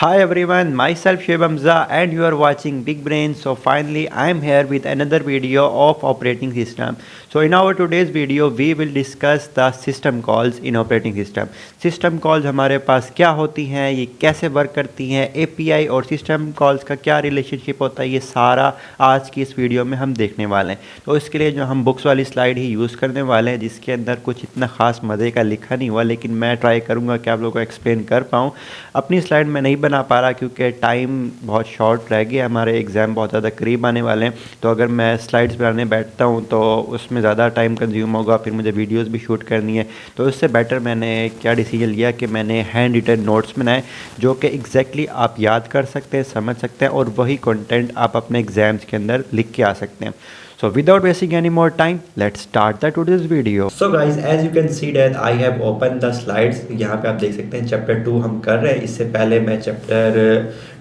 Hi everyone, myself Shiv Hamza and you are watching Big Brain. So finally I am here with another video of operating system. So in our today's video we will discuss the system calls in operating system. System calls हमारे पास क्या होती हैं, ये कैसे work करती हैं, API और system calls का क्या रिलेशनशिप होता है, ये सारा आज की इस वीडियो में हम देखने वाले हैं। तो इसके लिए जो हम बुक्स वाली स्लाइड ही यूज़ करने वाले हैं, जिसके अंदर कुछ इतना ख़ास मज़े का लिखा नहीं हुआ, लेकिन मैं ट्राई करूँगा कि आप लोगों को एक्सप्लेन कर पाऊँ। अपनी स्लाइड में नहीं बना पा रहा क्योंकि टाइम बहुत शॉर्ट रह गया, हमारे एग्ज़ाम बहुत ज़्यादा करीब आने वाले हैं। तो अगर मैं स्लाइड्स बनाने बैठता हूँ तो उसमें ज़्यादा टाइम कंज्यूम होगा, फिर मुझे वीडियोस भी शूट करनी है। तो इससे बेटर मैंने क्या डिसीजन लिया कि मैंने हैंड रिटन नोट्स बनाए जो कि एग्जैक्टली आप याद कर सकते हैं, समझ सकते हैं और वही कंटेंट आप अपने एग्ज़ाम्स के अंदर लिख के आ सकते हैं। So without wasting any more time, let's start the today's video. So guys, as you can see that I have opened the slides. यहाँ पे आप देख सकते हैं चैप्टर 2 हम कर रहे हैं। इससे पहले मैं चैप्टर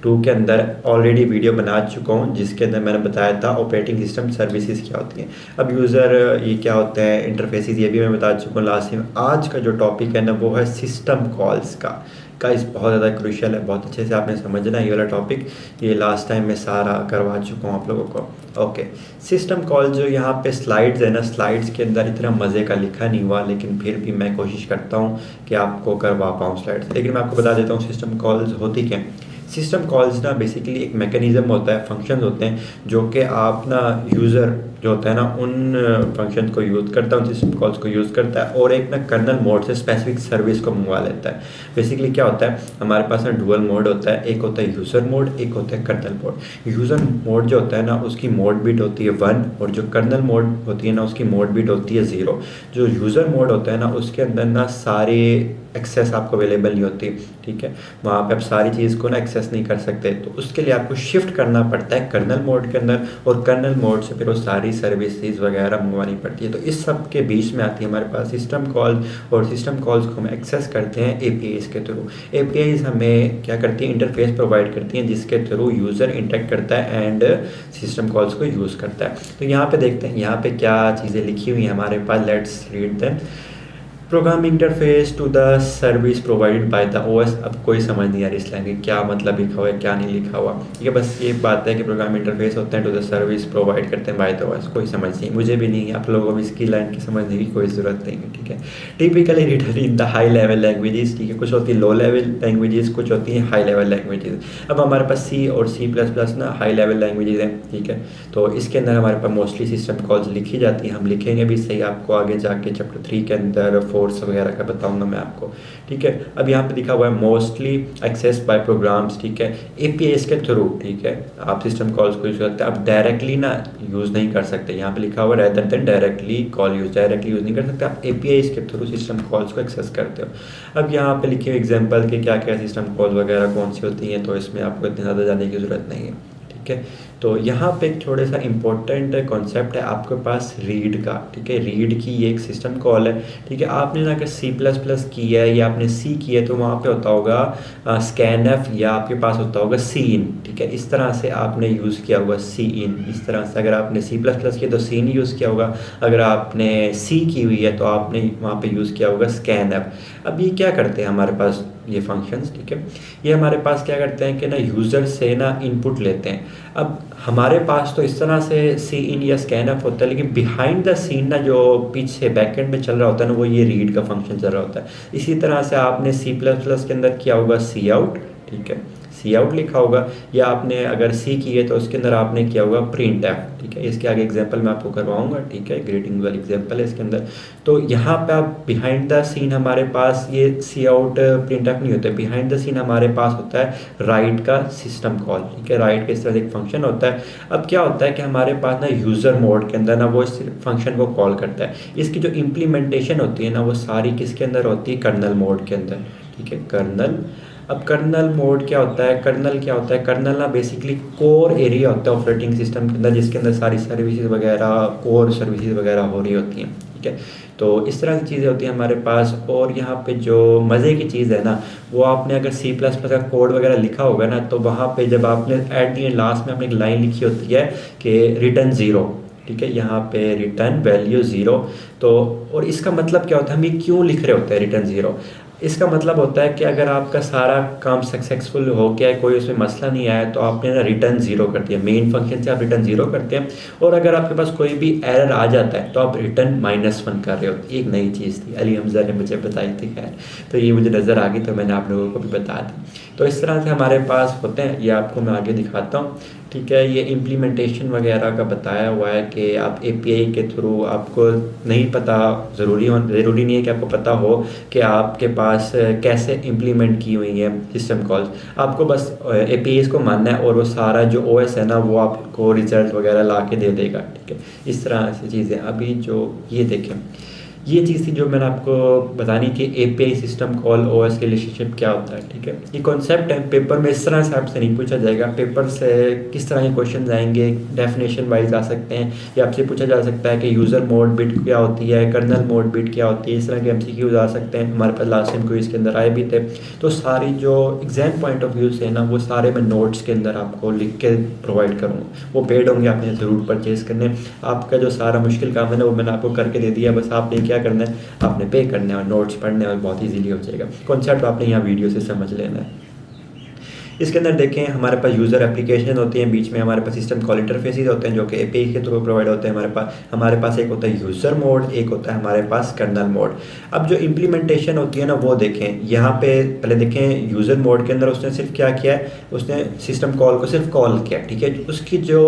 2 के अंदर ऑलरेडी वीडियो बना चुका हूँ, जिसके अंदर मैंने बताया था ऑपरेटिंग सिस्टम सर्विसेज क्या होती हैं। अब यूज़र ये क्या होते हैं, इंटरफेसेस, ये भी मैं बता चुका हूँ लास्ट में। आज का जो टॉपिक है ना वो है सिस्टम कॉल्स का। गाइस बहुत ज़्यादा क्रूशियल है, बहुत अच्छे से आपने समझना है ये वाला टॉपिक। ये लास्ट टाइम मैं सारा करवा चुका हूँ आप लोगों को। ओके, सिस्टम कॉल जो यहाँ पे स्लाइड्स है ना, स्लाइड्स के अंदर इतना मज़े का लिखा नहीं हुआ, लेकिन फिर भी मैं कोशिश करता हूँ कि आपको करवा पाऊँ स्लाइड्स। लेकिन मैं आपको बता देता हूँ सिस्टम कॉल्स होती क्या। सिस्टम कॉल्स ना बेसिकली एक मैकेनिज़्म होता है, फंक्शंस होते हैं जो कि आप ना यूज़र जो होता है ना उन फंक्शन को यूज़ करता है, उन सिस्टम कॉल्स को यूज़ करता है और एक ना कर्नल मोड से स्पेसिफिक सर्विस को मंगवा लेता है। बेसिकली क्या होता है, हमारे पास ना डुअल मोड होता है, एक होता है यूज़र मोड, एक होता है कर्नल मोड। यूज़र मोड जो होता है ना उसकी मोड बिट होती है 1 और जो कर्नल मोड होती है ना उसकी मोड बिट होती है 0। जो यूज़र मोड होता है ना उसके अंदर ना सारे एक्सेस आपको अवेलेबल नहीं होती, ठीक है, वहाँ पे आप सारी चीज़ को ना एक्सेस नहीं कर सकते। तो उसके लिए आपको शिफ्ट करना पड़ता है कर्नल मोड के अंदर और कर्नल मोड से फिर वो सारी सर्विसेज वगैरह मंगवानी पड़ती है। तो इस सब के बीच में आती है हमारे पास सिस्टम कॉल और सिस्टम कॉल्स को हम एक्सेस करते हैं एपीआईज के थ्रू। एपीआईज हमें क्या करती है, इंटरफेस प्रोवाइड करती हैं जिसके थ्रू यूज़र इंटरेक्ट करता है एंड सिस्टम कॉल्स को यूज़ करता है। तो यहाँ पे देखते हैं यहाँ पे क्या चीज़ें लिखी हुई हैं हमारे पास। Let's read them. Program interface to the service provided by the OS. अब कोई समझ नहीं आ रही इस लाइन की क्या मतलब लिखा हुआ है क्या नहीं लिखा हुआ, ठीक है। बस ये बात है कि प्रोग्राम इंटरफेस होते हैं टू द सर्विस प्रोवाइड करते हैं बाय द ओएस। कोई समझ नहीं, मुझे भी नहीं, आप लोगों को भी इसकी लाइन की समझने की कोई ज़रूरत नहीं है, ठीक है। Typically written in the high level languages, ठीक है। कुछ होती है लो लेवल लैंग्वेजेस, कुछ होती हैं हाई लेवल लैंग्वेजेस। अब हमारे पास सी और C++ ना हाई लेवल लैंग्वेजेस हैं, ठीक है। तो इसके अंदर हमारे पास मोस्टली सिस्टम कॉल्स लिखी जाती हैं। हम लिखेंगे भी सही, आपको आगे जाके चैप्टर 3 के अंदर फोर्स वगैरह का बताऊंगा मैं आपको, ठीक है। अब यहाँ पे लिखा हुआ है मोस्टली एक्सेस बाय प्रोग्राम्स, ठीक है, एपीआईज के थ्रू, ठीक है। आप सिस्टम कॉल्स को यूज करते हैं, आप डायरेक्टली ना यूज़ नहीं कर सकते। यहाँ पे लिखा हुआ है rather than directly call use, directly use नहीं कर सकते, आप एपीआईज के थ्रू सिस्टम कॉल्स को एक्सेस करते हो। अब यहाँ पे लिखे हुए एग्जाम्पल के क्या क्या सिस्टम कॉल वगैरह कौन सी होती हैं, तो इसमें आपको इतनी ज़्यादा जाने की ज़रूरत नहीं है, ठीक है। तो यहाँ पे एक थोड़ा सा इम्पोर्टेंट कॉन्सेप्ट है आपके पास रीड का, ठीक है। रीड की ये एक सिस्टम कॉल है, ठीक है। आपने ना अगर C++ की है या आपने C की है तो वहाँ पे होता होगा स्कैनफ या आपके पास होता होगा Cin, ठीक है। इस तरह से आपने यूज़ किया होगा Cin, इस तरह से। अगर आपने C++ की है तो Cin यूज़ किया होगा, अगर आपने C की हुई है तो आपने वहाँ पे यूज़ किया होगा स्कैनफ। अब ये क्या करते हैं हमारे पास ये फंक्शंस, ठीक है, ये हमारे पास क्या करते हैं कि ना यूज़र से ना इनपुट लेते हैं। अब हमारे पास तो इस तरह से Cin या स्कैनफ होता है, लेकिन बिहाइंड द सीन ना जो पीछे बैकएंड में चल रहा होता है ना वो ये रीड का फंक्शन चल रहा होता है। इसी तरह से आपने C++ के अंदर किया होगा सी आउट, ठीक है, सी आउट लिखा होगा, या आपने अगर C की है तो उसके अंदर आपने किया होगा प्रिंट एफ, ठीक है। इसके आगे एग्जांपल मैं आपको करवाऊंगा, ठीक है, ग्रीटिंग वाली एग्जांपल है इसके अंदर। तो यहाँ पे आप बिहाइंड द सीन हमारे पास ये सी आउट प्रिंट एफ नहीं होता है, बिहाइंड द सीन हमारे पास होता है राइट का सिस्टम कॉल, ठीक है। राइट के इस तरह से एक फंक्शन होता है। अब क्या होता है कि हमारे पास ना यूज़र मोड के अंदर ना वो इस फंक्शन को कॉल करता है। इसकी जो इम्प्लीमेंटेशन होती है ना वो सारी किसके अंदर होती है, कर्नल मोड के अंदर, ठीक है, कर्नल। अब कर्नल मोड क्या होता है, कर्नल क्या होता है, कर्नल ना बेसिकली कोर एरिया होता है ऑपरेटिंग सिस्टम के अंदर, जिसके अंदर सारी सर्विसेज वगैरह, कोर सर्विसेज वगैरह हो रही होती हैं, ठीक है। तो इस तरह की चीज़ें होती हैं हमारे पास। और यहाँ पे जो मज़े की चीज़ है ना, वो आपने अगर C++ का कोड वगैरह लिखा होगा ना, तो वहाँ पे जब आपने एट दी एंड लास्ट में आपने एक लाइन लिखी होती है कि रिटर्न 0, ठीक है, यहाँ पे रिटर्न वैल्यू 0। तो और इसका मतलब क्या होता है, हम ये क्यों लिख रहे होते हैं रिटर्न 0। इसका मतलब होता है कि अगर आपका सारा काम सक्सेसफुल हो गया है, कोई उसमें मसला नहीं आया, तो आपने ना रिटर्न ज़ीरो कर दिया। मेन फंक्शन से आप रिटर्न ज़ीरो करते हैं, और अगर आपके पास कोई भी एरर आ जाता है तो आप रिटर्न -1 कर रहे हो। एक नई चीज़ थी, अली हमजा ने मुझे बताई थी, खैर तो ये मुझे नज़र आ गई, तो मैंने आप लोगों को भी बता दी। तो इस तरह से हमारे पास होते हैं, ये आपको मैं आगे दिखाता हूँ, ठीक है। ये इम्प्लीमेंटेशन वगैरह का बताया हुआ है कि आप एपीआई के थ्रू, आपको नहीं पता, ज़रूरी नहीं है कि आपको पता हो कि आपके पास कैसे इम्प्लीमेंट की हुई है सिस्टम कॉल्स। आपको बस एपीआईज को मानना है, और वो सारा जो ओएस है ना, वो आपको रिजल्ट वगैरह ला के दे देगा, ठीक है। इस तरह से चीज़ें। अभी जो ये देखें, ये चीज़ थी जो मैंने आपको बतानी कि एपीआई सिस्टम कॉल ओएस के रिलेशनशिप क्या होता है, ठीक है। ये कॉन्सेप्ट है, पेपर में इस तरह से आपसे नहीं पूछा जाएगा। पेपर से किस तरह के क्वेश्चन आएंगे, डेफिनेशन वाइज आ सकते हैं, या आपसे पूछा जा सकता है कि यूज़र मोड बिट क्या होती है, कर्नल मोड बिट क्या होती है। इस तरह के एमसीक्यूज आ सकते हैं। हमारे पास लास्ट टाइम कोई इसके अंदर आए भी थे। तो सारी जो एग्जाम पॉइंट ऑफ व्यू से है ना, वो सारे मैं नोट्स के अंदर आपको लिख के प्रोवाइड करूँगा। वो पेड होंगे, आपने ज़रूर परचेज़ करने। आपका जो सारा मुश्किल काम है ना, वो मैंने आपको करके दे दिया। बस आपने क्या करना है, आपने पे करना है और नोट्स पढ़ने, और बहुत ईजीली हो जाएगा। कॉन्सेप्ट आपने यहाँ वीडियो से समझ लेना है। इसके अंदर देखें, हमारे पास यूज़र एप्लीकेशन होती हैं, बीच में हमारे पास सिस्टम कॉल इंटरफेसेस होते हैं जो कि एपीआई के थ्रू प्रोवाइड होते हैं। हमारे पास एक होता है यूज़र मोड, एक होता है हमारे पास कर्नल मोड। अब जो इम्प्लीमेंटेशन होती है ना, वो देखें यहाँ पे। पहले देखें यूज़र मोड के अंदर उसने सिर्फ क्या किया है, उसने सिस्टम कॉल को सिर्फ कॉल किया, ठीक है। उसकी जो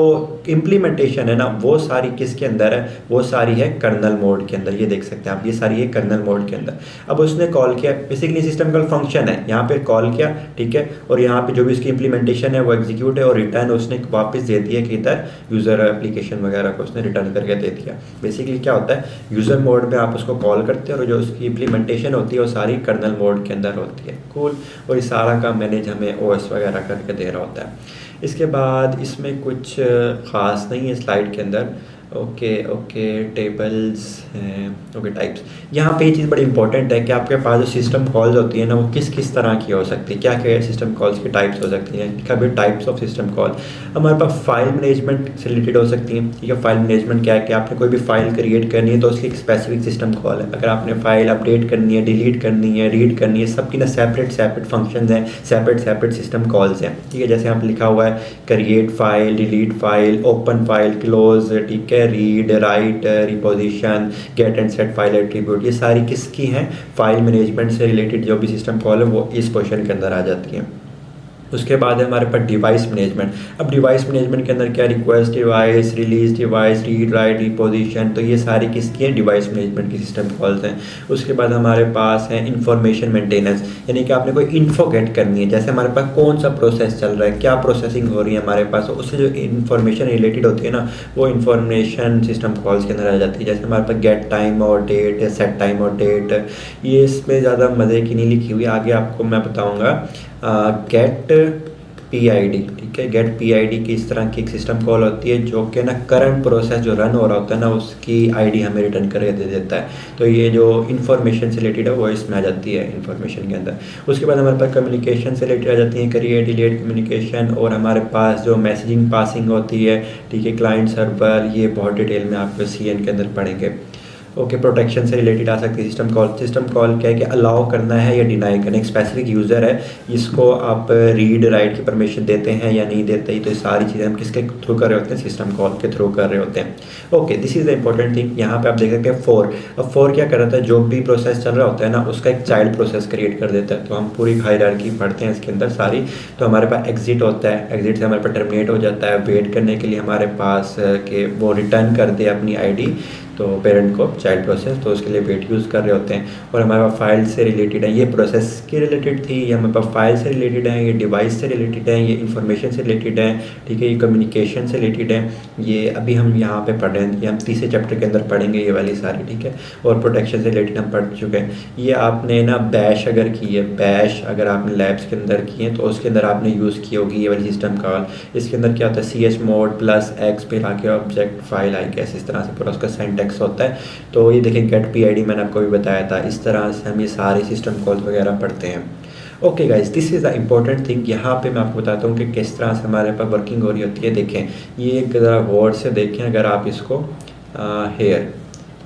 इम्प्लीमेंटेशन है ना, वो सारी किसके अंदर है, वो सारी है कर्नल मोड के अंदर। ये देख सकते हैं आप, ये सारी है कर्नल मोड के अंदर। अब उसने कॉल किया, बेसिकली सिस्टम कॉल फंक्शन है, यहाँ पे कॉल किया, ठीक है। और यहाँ पे जो भी इसकी इम्प्लीमेंटेशन है वो एग्जीक्यूट है, और रिटर्न उसने वापस दे दिया कि इधर यूज़र एप्लीकेशन वगैरह को उसने रिटर्न करके दे दिया। बेसिकली क्या होता है, यूज़र मोड पे आप उसको कॉल करते हैं, और जो उसकी इम्प्लीमेंटेशन होती है वो सारी कर्नल मोड के अंदर होती है। कूल। और ये सारा काम मैनेज हमें ओएस वगैरह करके दे रहा होता है। इसके बाद इसमें कुछ ख़ास नहीं है स्लाइड के अंदर। ओके ओके, टेबल्स हैं, ओके टाइप्स। यहाँ पे ये चीज़ बड़ी इंपॉर्टेंट है कि आपके पास जो सिस्टम कॉल्स होती है ना, वो किस किस तरह की हो सकती है, क्या क्या सिस्टम कॉल्स की टाइप्स हो सकती हैं। कभी टाइप्स ऑफ सिस्टम कॉल हमारे पास फाइल मैनेजमेंट से रिलेटेड हो सकती हैं, ठीक है। फाइल मैनेजमेंट क्या है कि आपने कोई भी फाइल क्रिएट करनी है तो उसकी एक स्पेसिफिक सिस्टम कॉल है। अगर आपने फाइल अपडेट करनी है, डिलीट करनी है, रीड करनी है, सबकी ना सेपरेट फंक्शन हैं, सेपरेट सिस्टम कॉल्स हैं, ठीक है। जैसे यहाँ पर लिखा हुआ है create file, delete file, open file, close, ठीक है, read, write, reposition, get and set file attribute. ये सारी किसकी हैं, फाइल मैनेजमेंट से रिलेटेड जो भी सिस्टम कॉल है वो इस क्वेश्चन के अंदर आ जाती हैं। उसके बाद है हमारे पास डिवाइस मैनेजमेंट। अब डिवाइस मैनेजमेंट के अंदर क्या, request device, release device, read write, reposition, तो ये सारी किसकी हैं, डिवाइस मैनेजमेंट की सिस्टम कॉल्स हैं। उसके बाद हमारे पास है इंफॉर्मेशन मेंटेनेंस, यानी कि आपने कोई इन्फो गेट करनी है। जैसे हमारे पास कौन सा प्रोसेस चल रहा है, क्या प्रोसेसिंग हो रही है हमारे पास, तो उससे जो इन्फॉर्मेशन रिलेटेड होती है ना, वो इन्फॉर्मेशन सिस्टम कॉल्स के अंदर आ जाती है। जैसे हमारे पास गेट टाइम और डेट, सेट टाइम और डेट, ये इसमें ज़्यादा मज़े की नहीं लिखी हुई, आगे आपको मैं बताऊँगा। गेट PID, ठीक है। गेट PID की इस तरह की एक सिस्टम कॉल होती है जो कि ना करंट प्रोसेस जो रन हो रहा होता है ना, उसकी ID हमें रिटर्न करके दे देता है। तो ये जो इन्फॉर्मेशन से रिलेटेड है वो इसमें आ जाती है, इन्फॉर्मेशन के अंदर। उसके बाद हमारे पास कम्युनिकेशन से रिलेटेड आ जाती है, क्रिएट डिलीट कम्युनिकेशन, और हमारे पास जो मैसेजिंग पासिंग होती है, ठीक है, क्लाइंट सर्वर, ये बहुत डिटेल में आपको CN के अंदर पढ़ेंगे। ओके, प्रोटेक्शन से रिलेटेड आ सकती है सिस्टम कॉल। सिस्टम कॉल क्या है कि अलाउ करना है या डिनाई करना, एक स्पेसिफिक यूज़र है, इसको आप रीड राइट की परमिशन देते हैं या नहीं देते ही। तो ये सारी चीज़ें हम किसके थ्रू कर रहे होते हैं, सिस्टम कॉल के थ्रू कर रहे होते हैं। Okay, this is the important thing. यहाँ पे आप देख सकते हैं फॉर। अब फॉर क्या कर रहा था, जो भी प्रोसेस चल रहा होता है ना, उसका एक चाइल्ड प्रोसेस क्रिएट कर देता है। तो हम पूरी हायरार्की पढ़ते हैं इसके अंदर सारी। तो हमारे पास एग्जिट होता है, एग्जिट से हमारे पास टर्मिनेट हो जाता है, वेट करने के लिए हमारे पास कि वो रिटर्न कर दे अपनी ID, तो पेरेंट को, चाइल्ड प्रोसेस, तो उसके लिए वेट यूज़ कर रहे होते हैं। और हमारे पास फाइल से रिलेटेड है, ये प्रोसेस के रिलेटेड थी, ये हमारे पास फाइल से रिलेटेड है, ये डिवाइस से रिलेटेड है, ये इन्फॉर्मेशन से रिलेटेड है, ठीक है, ये कम्युनिकेशन से रिलेटेड है। ये अभी हम यहाँ पे पढ़ रहे हैं, ये हम तीसरे चैप्टर के अंदर पढ़ेंगे ये वाली सारी, ठीक है। और प्रोटेक्शन से रिलेटेड हम पढ़ चुके हैं। ये आपने ना बैश अगर की है, बैश अगर आपने लैब्स के अंदर की है तो उसके अंदर आपने यूज़ की होगी ये वाली सिस्टम कॉल। इसके अंदर क्या होता है, chmod +x पे आके ऑब्जेक्ट फाइल आई कैसे, इस तरह से पूरा उसका सिंटैक्स होता है। तो ये देखें गेट PID मैंने आपको भी बताया था। इस तरह से हम ये सारे सिस्टम कॉल्स वगैरह पढ़ते हैं। Okay guys, this is the important thing. यहाँ पे मैं आपको बताता हूँ कि किस तरह से हमारे पास वर्किंग हो रही होती है। देखें, ये एक ज़रा गौर से देखें, अगर आप इसको हेयर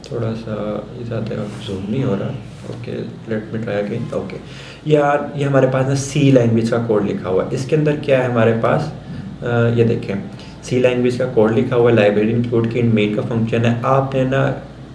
थोड़ा सा ज़्यादा जूम नहीं हो रहा, okay, let me try again. Okay, यार ये हमारे पास ना सी लैंग्वेज का कोड लिखा हुआ है। इसके अंदर क्या है हमारे पास, ये देखें, सी लैंग्वेज का कोड लिखा हुआ है, लाइब्रेरी इंक्लूड की मेन का फंक्शन है। आपने ना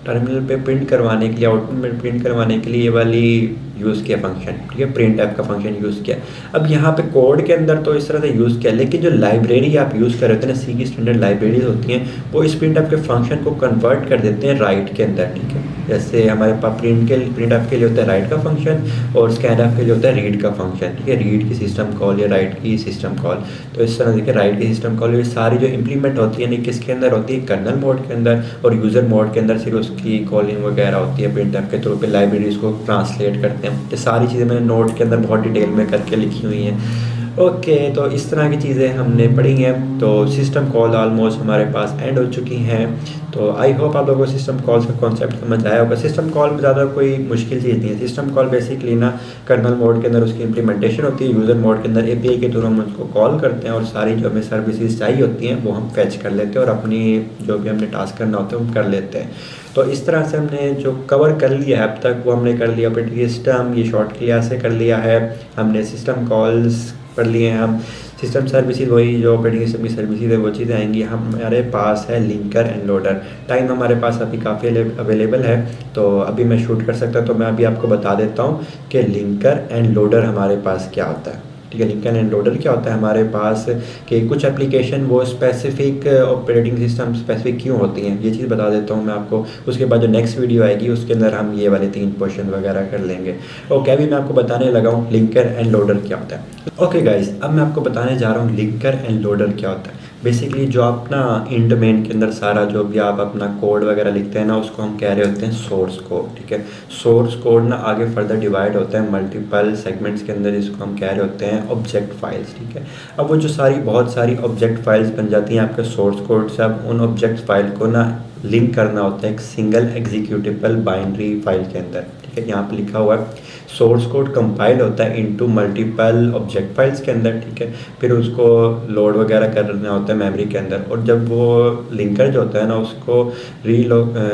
टर्मिनल पे प्रिंट करवाने के लिए, आउटपुट में प्रिंट करवाने के लिए ये वाली यूज़ किया फंक्शन, ठीक है, प्रिंट ऐप का फंक्शन यूज़ किया। अब यहाँ पे कोड के अंदर तो इस तरह से यूज़ किया, लेकिन जो लाइब्रेरी आप यूज़ कर रहे होते हैं ना, सी की स्टैंडर्ड लाइब्रेरीज होती हैं, वो इस प्रिंट ऐप के फंक्शन को कन्वर्ट कर देते हैं राइट के अंदर, ठीक है। जैसे हमारे पास प्रिंट ऐप के लिए होता है राइट का फंक्शन, और स्कैन ऐप के लिए होता है रीड का फंक्शन, ठीक है, रीड की सिस्टम कॉल या राइट की सिस्टम कॉल। तो इस तरह देखिए, राइट की सिस्टम कॉल ये सारी जो इंप्लीमेंट होती है किसके अंदर होती है, कर्नल मोड के अंदर, और यूज़र मोड के अंदर सिर्फ उसकी कॉलिंग वगैरह होती है प्रिंट ऐप के थ्रू पे, लाइब्रेरीज को ट्रांसलेट करते हैं। ये सारी चीज़ें मैंने नोट के अंदर बहुत डिटेल में करके लिखी हुई हैं। ओके, तो इस तरह की चीज़ें हमने पढ़ी हैं। तो सिस्टम कॉल ऑलमोस्ट हमारे पास एंड हो चुकी हैं। तो आई होप आप लोगों को सिस्टम कॉल्स का कॉन्सेप्ट समझ आया होगा। सिस्टम कॉल में ज़्यादा कोई मुश्किल चीज़ नहीं है। सिस्टम कॉल बेसिकली ना कर्नल मोड के अंदर उसकी इंप्लीमेंटेशन होती है, यूज़र मोड के अंदर एपीआई के थ्रू हम उसको कॉल करते हैं, और सारी जो हमें सर्विसेज चाहिए होती हैं वो हम फैच कर लेते हैं, और अपनी जो भी हमने टास्क करना होता है हम कर लेते हैं। तो इस तरह से हमने जो कवर कर लिया है अब तक, वो हमने कर लिया ऑपरेटिंग सिस्टम, ये शॉर्ट क्लास से कर लिया है हमने, सिस्टम कॉल्स पढ़ लिए हैं हम, सिस्टम सर्विसेज वही जो ऑपरेटिंग सिस्टम की सर्विसेज है वो चीज़ें आएंगी। हमारे पास है लिंकर एंड लोडर। टाइम हमारे पास अभी काफ़ी अवेलेबल है, तो अभी मैं शूट कर सकता, तो मैं अभी आपको बता देता हूँ कि लिंकर एंड लोडर हमारे पास क्या होता है, ठीक है। लिंकर एंड लोडर क्या होता है हमारे पास, कि कुछ एप्लीकेशन वो स्पेसिफिक ऑपरेटिंग सिस्टम स्पेसिफिक क्यों होती हैं, ये चीज़ बता देता हूँ मैं आपको। उसके बाद जो नेक्स्ट वीडियो आएगी उसके अंदर हम ये वाले 3 क्वेश्चन वगैरह कर लेंगे। ओके, अभी मैं आपको बताने लगा हूँ लिंकर एंड लोडर क्या होता है। ओके गाइस, अब मैं आपको बताने जा रहा हूँ लिंकर एंड लोडर क्या होता है। बेसिकली जो आप ना इंट मेन के अंदर सारा जो भी आप अपना कोड वगैरह लिखते हैं ना, उसको हम कह रहे होते हैं सोर्स कोड, ठीक है। सोर्स कोड ना आगे फर्दर डिवाइड होता है मल्टीपल सेगमेंट्स के अंदर, जिसको हम कह रहे होते हैं ऑब्जेक्ट फाइल्स, ठीक है। अब वो जो बहुत सारी ऑब्जेक्ट फाइल्स बन जाती हैं आपके सोर्स कोड से, अब उन ऑब्जेक्ट फाइल को ना लिंक करना होता है एक सिंगल एग्जीक्यूटेबल बाइनरी फाइल के अंदर, ठीक है। यहाँ पे लिखा हुआ है सोर्स कोड कंपाइल होता है इनटू मल्टीपल ऑब्जेक्ट फाइल्स के अंदर, ठीक है। फिर उसको लोड वगैरह करना होता है मेमोरी के अंदर, और जब वो लिंकर जो होता है ना उसको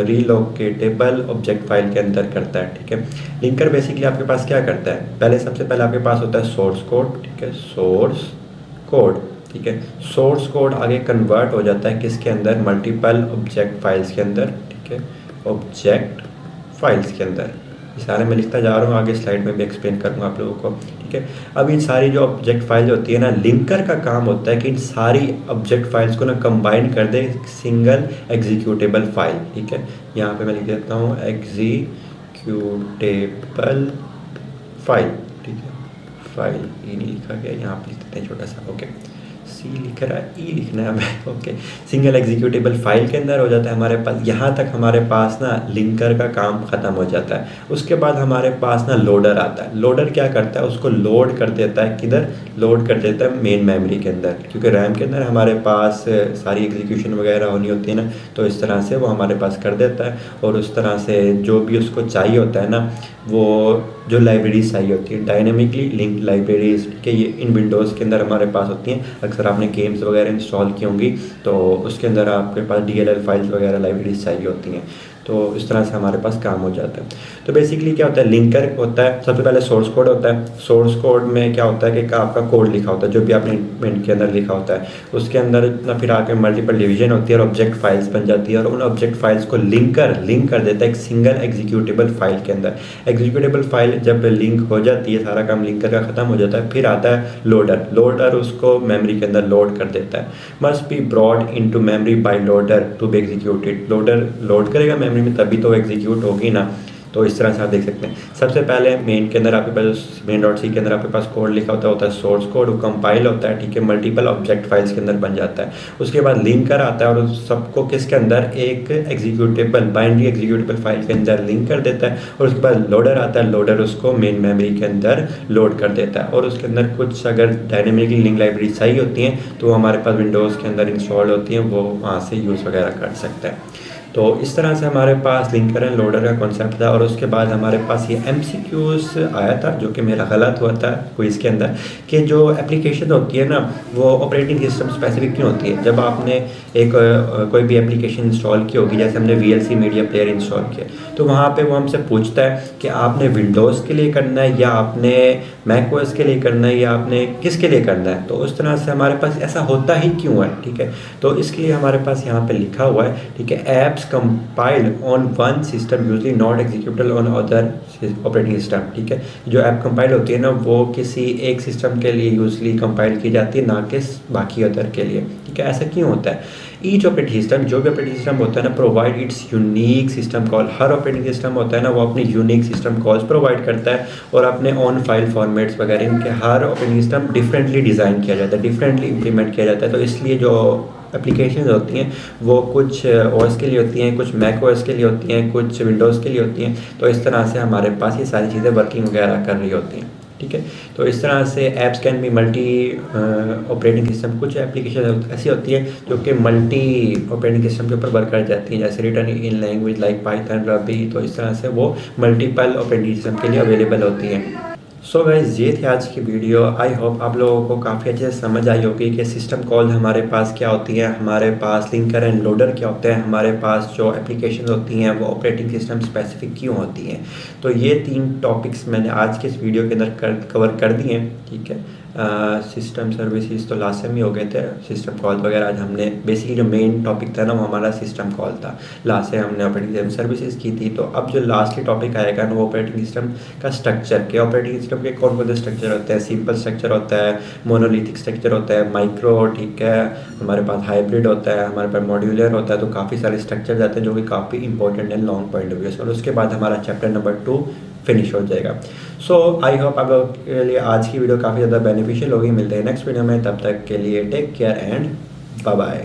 रीलोकेटेबल ऑब्जेक्ट फाइल के अंदर करता है, ठीक है। लिंकर बेसिकली आपके पास क्या करता है, सबसे पहले आपके पास होता है सोर्स कोड, ठीक है, सोर्स कोड, ठीक है। सोर्स कोड आगे कन्वर्ट हो जाता है किसके अंदर, मल्टीपल ऑब्जेक्ट फाइल्स के अंदर, ठीक है, ऑब्जेक्ट फाइल्स के अंदर। ये सारे मैं लिखता जा रहा हूँ, आगे स्लाइड में भी एक्सप्लेन करूँगा आप लोगों को, ठीक है। अब इन सारी जो ऑब्जेक्ट फाइल होती है ना, लिंकर का काम होता है कि इन सारी ऑब्जेक्ट फाइल्स को ना कंबाइन कर दे सिंगल एग्जीक्यूटेबल फाइल, ठीक है। यहाँ पे मैं लिख देता हूँ एग्जीक्यूटेबल फाइल, ठीक है। फाइल ई नहीं लिखा गया, यहाँ पे लिख देते हैं छोटा सा, ओके, सी लिख रहा है, ई लिखना है हमें, ओके। सिंगल एग्जीक्यूटेबल फाइल के अंदर हो जाता है हमारे पास। यहाँ तक हमारे पास ना लिंकर का काम ख़त्म हो जाता है। उसके बाद हमारे पास ना लोडर आता है। लोडर क्या करता है, उसको लोड कर देता है, किधर लोड कर देता है, मेन मेमोरी के अंदर, क्योंकि रैम के अंदर हमारे पास सारी एग्जीक्यूशन वगैरह होनी होती है ना, तो इस तरह से वो हमारे पास कर देता है। और उस तरह से जो भी उसको चाहिए होता है ना, वो जो लाइब्रेरीज चाहिए होती है डायनेमिकली लिंक्ड लाइब्रेरीज, ठीक है, ये इन विंडोज़ के अंदर हमारे पास होती हैं। अक्सर आपने गेम्स वगैरह इंस्टॉल की होंगी, तो उसके अंदर आपके पास DLL फाइल्स वगैरह लाइब्रेरीज चाहिए होती हैं। तो इस तरह से हमारे पास काम हो जाता है। तो बेसिकली क्या होता है, लिंकर होता है, सबसे पहले सोर्स कोड होता है। सोर्स कोड में क्या होता है कि आपका कोड लिखा होता है, जो भी आपने इंट के अंदर लिखा होता है, उसके अंदर ना फिर आके मल्टीपल डिवीजन होती है और ऑब्जेक्ट फाइल्स बन जाती है, और उन ऑब्जेक्ट फाइल्स को लिंक कर देता है एक सिंगल एग्जीक्यूटेबल फाइल के अंदर। एग्जीक्यूटेबल फाइल जब लिंक हो जाती है, सारा काम लिंकर का खत्म हो जाता है, फिर आता है लोडर उसको मेमोरी के अंदर लोड कर देता है। Must be brought into memory by loader to be executed. Loader load करेगा मेमोरी में, तभी तो एग्जीक्यूट होगी ना। तो इस तरह से आप देख सकते हैं। सबसे पहले मेन के अंदर आपके पास main.c के अंदर आपके पास कोड लिखा होता है सोर्स कोड, वो कंपाइल होता है, ठीक है, मल्टीपल ऑब्जेक्ट फाइल्स के अंदर बन जाता है। उसके बाद लिंकर आता है और उस सबको किसके अंदर, एक एग्जीक्यूटेबल बाइनरी एग्जीक्यूटेबल फाइल के अंदर लिंक कर देता है। और उसके बाद लोडर आता है, लोडर उसको मेन मेमोरी के अंदर लोड कर देता है। और उसके अंदर कुछ अगर डायनेमिकली लिंक लाइब्रेरी चाहिए होती हैं तो हमारे पास विंडोज़ के अंदर इंस्टॉल होती हैं, वो वहाँ से यूज़ वगैरह कर सकते हैं। तो इस तरह से हमारे पास लिंकर एंड लोडर का कॉन्सेप्ट था और उसके बाद हमारे पास ये MCQs आया था जो कि मेरा गलत हुआ था क्विज़ के अंदर, कि जो एप्लीकेशन होती है ना वो ऑपरेटिंग सिस्टम स्पेसिफिक क्यों होती है। जब आपने एक कोई भी एप्लीकेशन इंस्टॉल की होगी, जैसे हमने VLC मीडिया प्लेयर इंस्टॉल किया, तो वहाँ पे वो हमसे पूछता है कि आपने विंडोज़ के लिए करना है या आपने मैकओएस के लिए करना है या आपने किसके लिए करना है। तो उस तरह से हमारे पास ऐसा होता ही क्यों है, ठीक है। तो इसके लिए हमारे पास यहाँ पे लिखा हुआ है, ठीक है, apps compiled on one system usually not executable on other operating system, ठीक है। जो ऐप कंपाइल होती है ना वो किसी एक सिस्टम के लिए यूजली कंपाइल की जाती है, ना कि बाकी अदर के लिए, ठीक है। ऐसा क्यों होता है। ईच ऑपरेटिंग सिस्टम, जो भी ऑपरेटिंग सिस्टम होता है ना, provide it's unique system call. Her operating system होता है ना वो अपनी यूनिक सिस्टम कॉल्स प्रोवाइड करता है और अपने ऑन फाइल फॉर्मेट्स वगैरह, इनके हर ऑपरेटिंग सिस्टम डिफरेंटली डिज़ाइन किया जाता है, डिफरेंटली इम्प्लीमेंट किया जाता है। तो इसलिए जो एप्लीकेशन होती हैं वो कुछ OS के लिए होती हैं, कुछ मैक OS के लिए होती हैं, कुछ विंडोज़ के लिए होती हैं। तो इस तरह से हमारे पास ये सारी चीज़ें वर्किंग वगैरह कर रही होती हैं, ठीक है। तो इस तरह से apps can be multi operating system. कुछ एप्लीकेशन ऐसी होती है जो कि मल्टी ऑपरेटिंग सिस्टम के ऊपर वर्क कर जाती हैं, जैसे return in language like Python, Ruby. तो इस तरह से वो मल्टीपल ऑपरेटिंग सिस्टम के लिए अवेलेबल होती हैं। सो गाइस ये थी आज की वीडियो। आई होप आप लोगों को काफ़ी अच्छे से समझ आई होगी कि सिस्टम कॉल हमारे पास क्या होती है, हमारे पास लिंकर एंड लोडर क्या होते हैं, हमारे पास जो एप्लीकेशन होती हैं वो ऑपरेटिंग सिस्टम स्पेसिफिक क्यों होती हैं। तो ये 3 टॉपिक्स मैंने आज के इस वीडियो के अंदर कवर कर दिए हैं, ठीक है। सिस्टम सर्विसेज तो लास्ट टाइम ही हो गए थे, सिस्टम कॉल वगैरह आज हमने बेसिकली जो मेन टॉपिक था ना वो हमारा सिस्टम कॉल था। लास्ट टाइम हमने ऑपरेटिंग सर्विसेज की थी। तो अब जो लास्टली टॉपिक आएगा ना वो ऑपरेटिंग सिस्टम का स्ट्रक्चर के। ऑपरेटिंग सिस्टम के कौन कौन से स्ट्रक्चर होते हैं। सिंपल स्ट्रक्चर होता है, मोनोलिथिक स्ट्रक्चर होता है, माइक्रो, ठीक है, हमारे पास हाइब्रिड होता है, हमारे पास मॉड्यूलर होता है। तो काफ़ी सारे स्ट्रक्चर आते हैं जो कि काफ़ी इंपॉर्टेंट है लॉन्ग पॉइंट ऑफ व्यू से। और उसके बाद हमारा चैप्टर नंबर 2 फिनिश हो जाएगा। सो आई होप आप लोग के लिए आज की वीडियो काफ़ी ज़्यादा बेनिफिशियल होगी। मिलते हैं नेक्स्ट वीडियो में, तब तक के लिए take care and bye bye.